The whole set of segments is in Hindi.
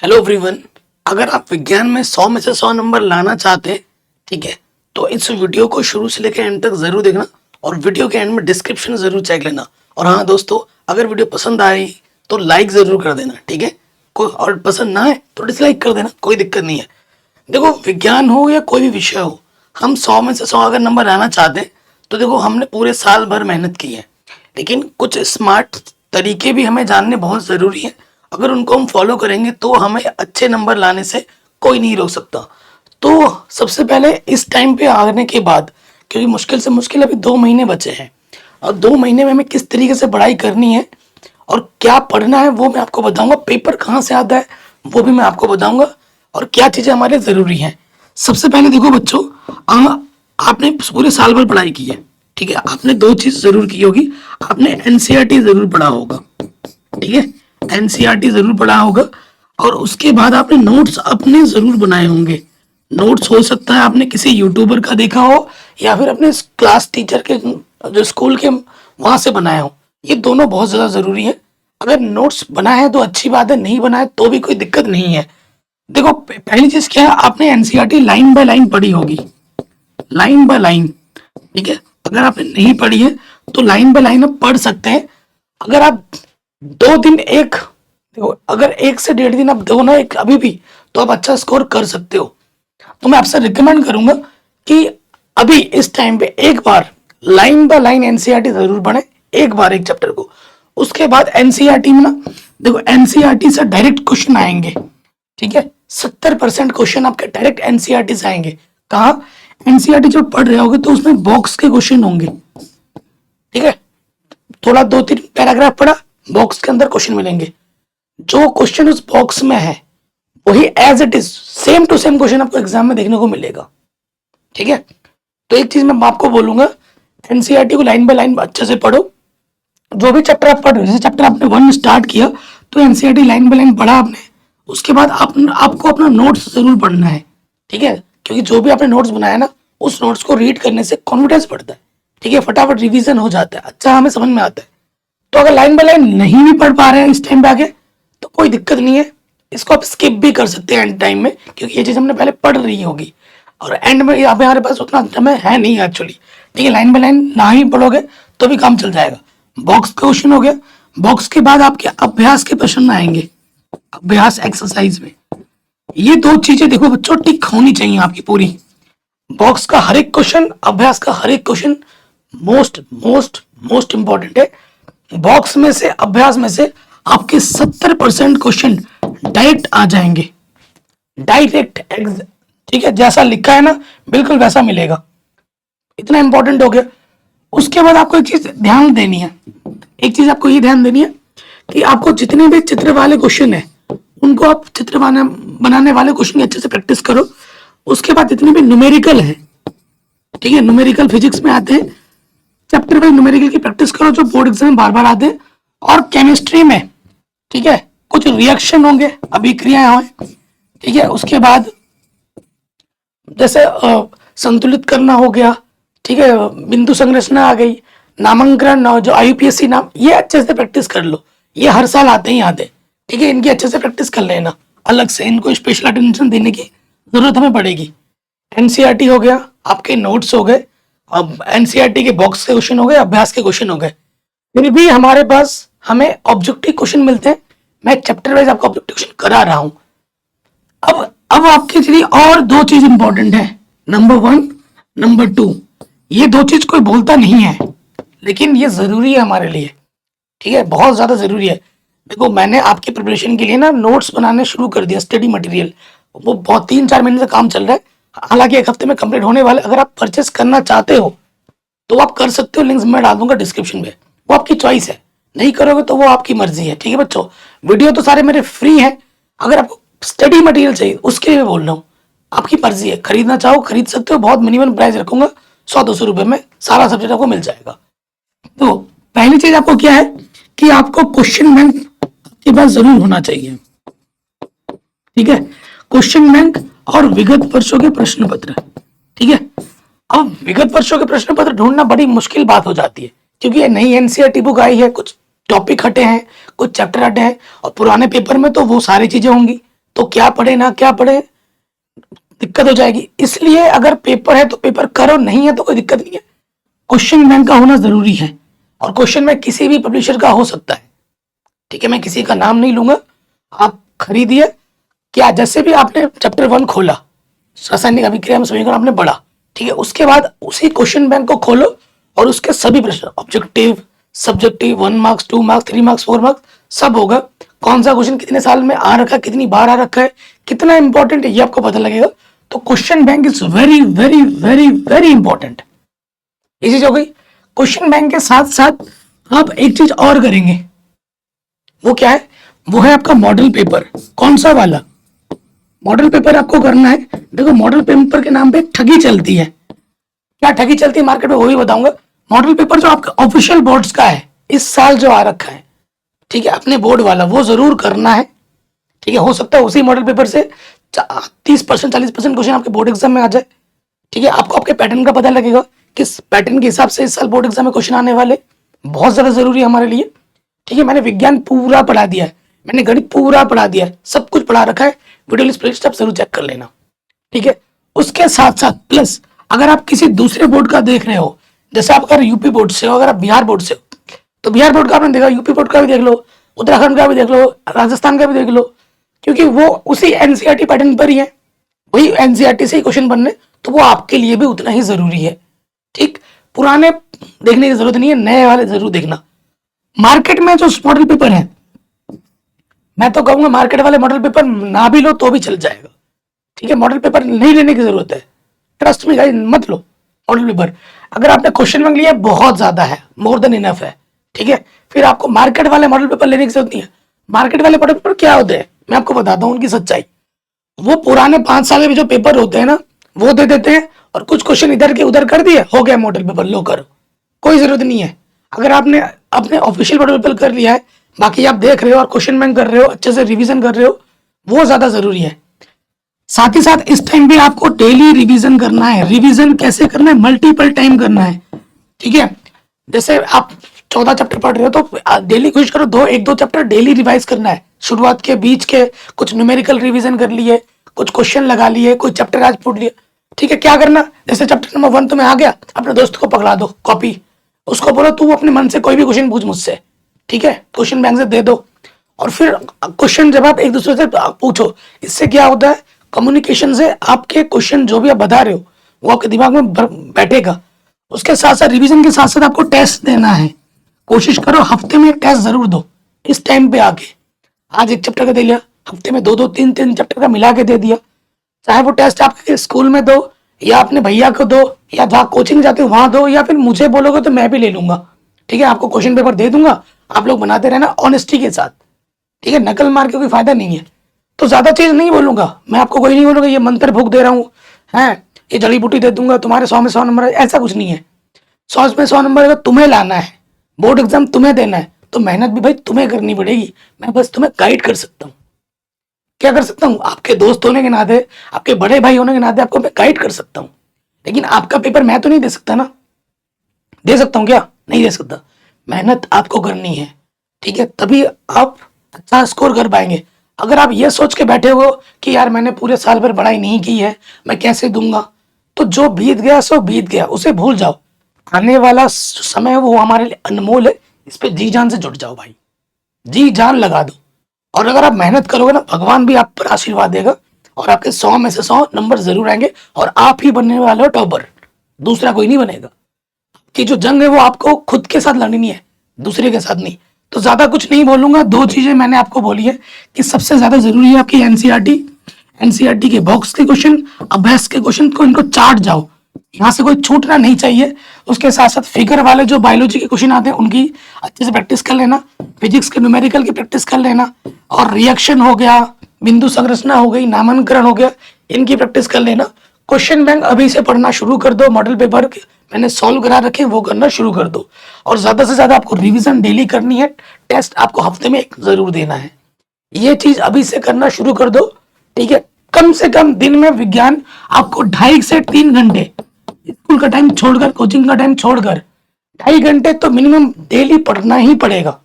Hello everyone. अगर आप विज्ञान में 100 में से 100 नंबर लाना चाहते हैं, ठीक है, तो इस वीडियो को शुरू से लेकर एंड तक जरूर देखना और वीडियो के एंड में डिस्क्रिप्शन जरूर चेक लेना। और हाँ दोस्तों, अगर वीडियो पसंद आई तो लाइक जरूर कर देना, ठीक है। कोई और पसंद ना आए तो डिसलाइक कर देना, कोई दिक्कत नहीं है। देखो, विज्ञान हो या कोई भी विषय हो, हम 100 में से 100 अगर नंबर लाना चाहते हैं तो देखो, हमने पूरे साल भर मेहनत की है, लेकिन कुछ स्मार्ट तरीके भी हमें जानने बहुत ज़रूरी है। अगर उनको हम फॉलो करेंगे तो हमें अच्छे नंबर लाने से कोई नहीं रोक सकता। तो सबसे पहले इस टाइम पे आने के बाद, क्योंकि मुश्किल से मुश्किल अभी 2 महीने बचे हैं और 2 महीने में हमें किस तरीके से पढ़ाई करनी है और क्या पढ़ना है वो मैं आपको बताऊंगा। पेपर कहाँ से आता है वो भी मैं आपको बताऊंगा और क्या चीज़ें हमारे लिए ज़रूरी हैं। सबसे पहले देखो बच्चों, आपने पूरे साल भर पढ़ाई की है, ठीक है। आपने दो चीज़ ज़रूर की होगी, आपने एनसीईआरटी ज़रूर पढ़ा होगा, ठीक है। एनसीईआरटी जरूर पढ़ा होगा और उसके बाद आपने नोट्स अपने जरूर बनाए होंगे। नोट्स हो सकता है आपने किसी यूट्यूबर का देखा हो या फिर अपने क्लास टीचर के जो स्कूल के वहां से बनाए हो। ये दोनों बहुत ज्यादा जरूरी है। अगर नोट्स बनाए हैं तो अच्छी बात है, नहीं बनाए तो भी कोई दिक्कत नहीं है। देखो, पहली चीज क्या है, आपने एनसीईआरटी लाइन बाय लाइन पढ़ी होगी, लाइन बाय लाइन, ठीक है। अगर आपने नहीं पढ़ी है तो लाइन बाय लाइन आप पढ़ सकते हैं। अगर आप 2 दिन एक देखो, अगर 1 से 1.5 दिन आप दो ना एक अभी भी, तो आप अच्छा स्कोर कर सकते हो। तो मैं आपसे रिकमेंड करूंगा कि अभी इस टाइम पे एक बार लाइन बाय लाइन एनसीईआरटी जरूर पढ़ें, एक बार एक चैप्टर को। उसके बाद एनसीईआरटी में ना, देखो एनसीईआरटी से डायरेक्ट क्वेश्चन आएंगे, ठीक है। 70% क्वेश्चन आपके डायरेक्ट एनसीईआरटी से आएंगे। कहा? एनसीईआरटी जब पढ़ रहे होगे तो उसमें बॉक्स के क्वेश्चन होंगे, ठीक है। थोड़ा 2-3 पैराग्राफ पढ़ा, बॉक्स के अंदर क्वेश्चन मिलेंगे। जो क्वेश्चन उस बॉक्स में है वही as it is same to same question आपको एग्जाम में देखने को मिलेगा, ठीक है। तो एक चीज मैं आपको बोलूंगा, एनसीईआरटी को लाइन बाय लाइन अच्छे से पढ़ो। जो भी चैप्टर आप पढ़ रहे हो, जैसे चैप्टर आपने 1 स्टार्ट किया तो एनसीईआरटी लाइन बाय लाइन पढ़ा आपने। उसके बाद आपको अपना नोट्स जरूर पढ़ना है, ठीक है। क्योंकि जो भी आपने नोट्स बनाया ना, उस नोट्स को रीड करने से कॉन्फिडेंस बढ़ता है, ठीक है। फटाफट रिवीजन हो जाता है, अच्छा हमें समझ में आता है। तो अगर लाइन बाय लाइन नहीं भी पढ़ पा रहे हैं इस टाइम पे आगे तो कोई दिक्कत नहीं है, इसको आप स्किप भी कर सकते हैं एंड टाइम में, क्योंकि ये चीज़ हमने पहले पढ़ रही होगी और एंड में अब हमारे पास उतना समय है नहीं एक्चुअली, ठीक है। लाइन बाय लाइन ना ही पढ़ोगे तो भी काम चल जाएगा। बॉक्स क्वेश्चन हो गया, बॉक्स के बाद आपके अभ्यास के प्रश्न आएंगे, अभ्यास एक्सरसाइज में। ये दो चीजें देखो बच्चों, टिक होनी चाहिए आपकी पूरी। बॉक्स का हर एक क्वेश्चन, अभ्यास का हर एक question most most most important है। बॉक्स में से, अभ्यास में से आपके 70% क्वेश्चन डायरेक्ट आ जाएंगे, डायरेक्ट, ठीक है। जैसा लिखा है ना बिल्कुल वैसा मिलेगा, इतना इंपॉर्टेंट हो गया। उसके बाद आपको एक चीज ध्यान देनी है, एक चीज आपको ये ध्यान देनी है कि आपको जितने भी चित्र वाले क्वेश्चन है उनको आप चित्र बनाने वाले क्वेश्चन अच्छे से प्रैक्टिस करो। उसके बाद जितने भी न्यूमेरिकल है, ठीक है, न्यूमेरिकल फिजिक्स में आते हैं, चैप्टर वाइज न्यूमेरिकल की प्रैक्टिस करो जो बोर्ड एग्जाम में बार बार आते हैं। और केमिस्ट्री में, ठीक है, कुछ रिएक्शन होंगे, अभिक्रियाएं हों, ठीक है। उसके बाद जैसे संतुलित करना हो गया, ठीक है, बिंदु संरचना आ गई, नामांकन, जो आईयूपीएससी नाम, ये अच्छे से प्रैक्टिस कर लो। ये हर साल आते ही आते, ठीक है। इनकी अच्छे से प्रैक्टिस कर लेना, अलग से इनको स्पेशल अटेंशन देने की जरूरत हमें पड़ेगी। एनसीईआरटी हो गया, आपके नोट्स हो गए, अब एनसीईआरटी के बॉक्स के क्वेश्चन हो गए, अभ्यास के क्वेश्चन हो गए। फिर भी हमारे पास हमें ऑब्जेक्टिव क्वेश्चन मिलते हैं। मैं चैप्टर वाइज आपको ऑब्जेक्टिव क्वेश्चन करा रहा हूं। अब आपके लिए और दो चीज इंपॉर्टेंट है, नंबर 1, नंबर 2। ये दो चीज कोई बोलता नहीं है, लेकिन ये जरूरी है हमारे लिए, ठीक है, बहुत ज्यादा जरूरी है। देखो, मैंने आपकी प्रिपरेशन के लिए ना नोट्स बनाने शुरू कर दिया, स्टडी मटेरियल। वो बहुत 3-4 महीने से काम चल रहा है, हालांकि एक हफ्ते में कंप्लीट होने वाले। अगर आप परचेस करना चाहते हो तो आप कर सकते हो, लिंक्स मैं डाल दूंगा डिस्क्रिप्शन में, वो आपकी चॉइस है। नहीं करोगे तो वो आपकी मर्जी है, ठीक है बच्चों। वीडियो तो सारे मेरे फ्री हैं, अगर आपको स्टडी मटेरियल चाहिए उसके लिए बोल रहा हूँ, आपकी मर्जी है। खरीदना चाहो खरीद सकते हो, बहुत मिनिमम प्राइस रखूंगा, 100-200 रुपए में सारा सब्जेक्ट आपको मिल जाएगा। तो पहली चीज आपको क्या है कि आपको क्वेश्चन बैंक के पास जरूर होना चाहिए, ठीक है। क्वेश्चन बैंक और विगत वर्षों के प्रश्न पत्र, ठीक है। अब विगत वर्षों के प्रश्न पत्र ढूंढना बड़ी मुश्किल बात हो जाती है, क्योंकि ये नई एनसीईआरटी बुक आई है, कुछ टॉपिक हटे हैं, कुछ चैप्टर हटे हैं, और पुराने पेपर में तो वो सारी चीजें होंगी, तो क्या पढ़े ना क्या पढ़े दिक्कत हो जाएगी। इसलिए अगर पेपर है तो पेपर करो, नहीं है तो कोई दिक्कत नहीं है। क्वेश्चन बैंक का होना जरूरी है, और क्वेश्चन बैंक किसी भी पब्लिशर का हो सकता है, ठीक है। मैं किसी का नाम नहीं लूंगा, आप खरीदिए। क्या जैसे भी आपने चैप्टर 1 खोला, रासायनिक अभिक्रिया में समीकरण आपने पढ़ा, ठीक है, उसके बाद उसी क्वेश्चन बैंक को खोलो और उसके सभी प्रश्न, objective, subjective, 1 marks, 2 marks, 3 marks, 4 marks सब होगा। कौन सा क्वेश्चन कितने साल में आ रखा है, कितनी बार आ रखा है, कितना इंपॉर्टेंट है, ये आपको पता लगेगा। तो question bank is very very very very important. ये चीज हो गई। क्वेश्चन बैंक के साथ साथ आप एक चीज और करेंगे, वो क्या है, वो है आपका मॉडल पेपर। कौन सा वाला मॉडल पेपर आपको करना है? देखो, मॉडल पेपर के नाम पे ठगी चलती है। क्या ठगी चलती है मार्केट में, वो भी बताऊंगा। मॉडल पेपर जो आपका ऑफिशियल बोर्ड्स का है, इस साल जो आ रखा है, ठीक है, अपने बोर्ड वाला, वो जरूर करना है, ठीक है। हो सकता है उसी मॉडल पेपर से 30% 40% क्वेश्चन आपके बोर्ड एग्जाम में आ जाए, ठीक है। आपको आपके पैटर्न का पता लगेगा, किस पैटर्न के हिसाब से इस साल बोर्ड एग्जाम में क्वेश्चन आने वाले, बहुत ज्यादा जरूरी है हमारे लिए, ठीक है। मैंने विज्ञान पूरा पढ़ा दिया है, मैंने गणित पूरा पढ़ा दिया है, सब कुछ पढ़ा रखा है। वीडियो लिस्ट प्लेलिस्ट आप जरूर चेक कर लेना, ठीक है। उसके साथ साथ प्लस अगर आप किसी दूसरे बोर्ड का देख रहे हो, जैसे आप अगर यूपी बोर्ड से हो, अगर आप बिहार बोर्ड से हो, तो बिहार बोर्ड का आपने देखा, यूपी बोर्ड का भी देख लो, उत्तराखंड का भी देख लो, राजस्थान का भी देख लो, क्योंकि वो उसी एनसीईआरटी पैटर्न पर ही है, वही एनसीईआरटी से ही क्वेश्चन बनने, तो वो आपके लिए भी उतना ही जरूरी है, ठीक। पुराने देखने की जरूरत नहीं है, नए वाले जरूर देखना। मार्केट में जो मॉडल पेपर है, मैं तो कहूंगा मार्केट वाले मॉडल पेपर ना भी लो तो भी चल जाएगा, ठीक है। मॉडल पेपर नहीं लेने की जरूरत है, ट्रस्ट में गाइस, मत लो मॉडल पेपर। अगर आपने क्वेश्चन बैंक लिया बहुत ज्यादा है, मोर देन इनफ है, ठीक है, फिर आपको मार्केट वाले मॉडल पेपर लेने की जरूरत नहीं है। मार्केट वाले मॉडल पेपर क्या होते हैं, मैं आपको बताता हूँ उनकी सच्चाई। वो पुराने 5 साल के जो पेपर होते हैं ना, वो दे देते हैं, और कुछ क्वेश्चन इधर के उधर कर दिए, हो गया मॉडल पेपर, लो करो, कोई जरूरत नहीं है। अगर आपने अपने ऑफिशियल मॉडल पेपर कर लिया है, बाकी आप देख रहे हो और क्वेश्चन बैंक कर रहे हो, अच्छे से रिवीजन कर रहे हो, वो ज्यादा जरूरी है। साथ ही साथ इस टाइम पे आपको डेली रिवीजन करना है। रिवीजन कैसे करना है, मल्टीपल टाइम करना है, ठीक है। जैसे आप 14 चैप्टर पढ़ रहे हो तो डेली कोशिश करो एक दो चैप्टर डेली रिवाइज करना है। शुरुआत के, बीच के, कुछ न्यूमेरिकल रिवीजन कर लिए, कुछ क्वेश्चन लगा लिए, कोई चैप्टर आज पढ़ लिए, ठीक है। क्या करना, जैसे चैप्टर नंबर 1 तुम्हें आ गया, अपने दोस्त को पकड़ा दो कॉपी, उसको बोलो तू अपने मन से कोई भी क्वेश्चन पूछ मुझसे, ठीक है, क्वेश्चन बैंक से दे दो। और फिर क्वेश्चन जब आप एक दूसरे से पूछो, इससे क्या होता है, कम्युनिकेशन से आपके क्वेश्चन जो भी आप बता रहे हो वो आपके दिमाग में बैठेगा। उसके साथ साथ रिवीजन के साथ साथ आपको टेस्ट देना है। कोशिश करो हफ्ते में एक टेस्ट जरूर दो, इस टाइम पे आके। आज एक चैप्टर का दे लिया, हफ्ते में दो दो तीन तीन चैप्टर का मिला के दे दिया। चाहे वो टेस्ट आपके स्कूल में दो, या अपने भैया को दो, या जहाँ कोचिंग जाते हो वहां दो, या फिर मुझे बोलोगे तो मैं भी ले लूंगा, ठीक है। आपको क्वेश्चन पेपर दे दूंगा, आप लोग बनाते रहना ऑनेस्टी के साथ, ठीक है। नकल मार के कोई फायदा नहीं है। तो ज्यादा चीज नहीं बोलूंगा मैं आपको, कोई नहीं बोलूंगा ये मंत्र फूक दे रहा हूँ, है ये जड़ी बूटी दे दूंगा तुम्हारे 100 में 100 नंबर, ऐसा कुछ नहीं है। 100 में 100 नंबर अगर तुम्हें लाना है, बोर्ड एग्जाम तुम्हें देना है, तो मेहनत भी भाई तुम्हें करनी पड़ेगी। मैं बस तुम्हें गाइड कर सकता हूँ। क्या कर सकता हूँ, आपके दोस्त होने के नाते, आपके बड़े भाई होने के नाते आपको मैं गाइड कर सकता हूँ। लेकिन आपका पेपर मैं तो नहीं दे सकता ना। दे सकता हूँ क्या, नहीं दे सकता। मेहनत आपको करनी है, ठीक है, तभी आप अच्छा स्कोर कर पाएंगे। अगर आप ये सोच के बैठे हो कि यार मैंने पूरे साल भर पढ़ाई नहीं की है, मैं कैसे दूंगा, तो जो बीत गया सो बीत गया, उसे भूल जाओ। आने वाला समय वो हमारे लिए अनमोल है, इस पे जी जान से जुट जाओ भाई, जी जान लगा दो। और अगर आप मेहनत करोगे ना, भगवान भी आप पर आशीर्वाद देगा, और आपके 100 में से 100 नंबर जरूर आएंगे, और आप ही बनने वाले हो टॉपर, दूसरा कोई नहीं बनेगा। कि जो जंग है वो आपको खुद के साथ लड़नी है, दूसरे के साथ नहीं। तो ज्यादा कुछ नहीं बोलूंगा, 2 चीजें मैंने आपको बोली है कि सबसे ज्यादा जरूरी है आपकी एनसीईआरटी। एनसीईआरटी के बॉक्स के क्वेश्चन, अभ्यास के क्वेश्चन को इनको चाट जाओ, यहाँ से कोई छूटना नहीं चाहिए। उसके साथ साथ फिगर वाले जो बायोलॉजी के क्वेश्चन आते हैं उनकी अच्छे से प्रैक्टिस कर लेना, फिजिक्स के न्यूमेरिकल की प्रैक्टिस कर लेना, और रिएक्शन हो गया, बिंदु संरचना हो गई, नामांकन हो गया, इनकी प्रैक्टिस कर लेना। क्वेश्चन बैंक अभी से पढ़ना शुरू कर दो, मॉडल पेपर मैंने सॉल्व करा रखे वो करना शुरू कर दो। और ज्यादा से ज्यादा आपको रिवीजन डेली करनी है, टेस्ट आपको हफ्ते में एक जरूर देना है। ये चीज अभी से करना शुरू कर दो, ठीक है। कम से कम दिन में विज्ञान आपको 2.5 से 3 घंटे, स्कूल का टाइम छोड़कर, कोचिंग का टाइम छोड़कर 2.5 घंटे तो मिनिमम डेली पढ़ना ही पड़ेगा।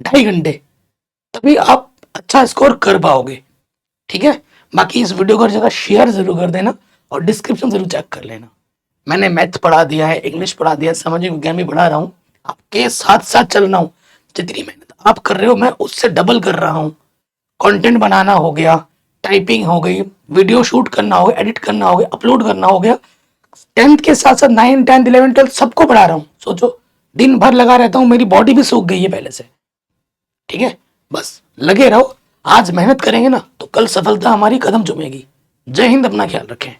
2.5 घंटे, तभी आप अच्छा स्कोर कर पाओगे। ठीक है। बाकी इस वीडियो को हर जगह शेयर जरूर कर देना और डिस्क्रिप्शन जरूर चेक कर लेना। मैंने मैथ पढ़ा दिया है, इंग्लिश पढ़ा दिया है, सामाजिक विज्ञान भी पढ़ा रहा हूँ, आपके साथ साथ चल रहा हूँ। जितनी मेहनत आप कर रहे हो मैं उससे डबल कर रहा हूँ। कंटेंट बनाना हो गया, टाइपिंग हो गई, वीडियो शूट करना हो गया, एडिट करना हो गया, अपलोड करना हो गया, 10th के साथ साथ 9, 10, 11, 12 सबको पढ़ा रहा हूँ। सोचो, दिन भर लगा रहता हूँ, मेरी बॉडी भी सूख गई है पहले से। ठीक है, बस लगे रहो, आज मेहनत करेंगे ना तो कल सफलता हमारी कदम चूमेगी। जय हिंद, अपना ख्याल रखें।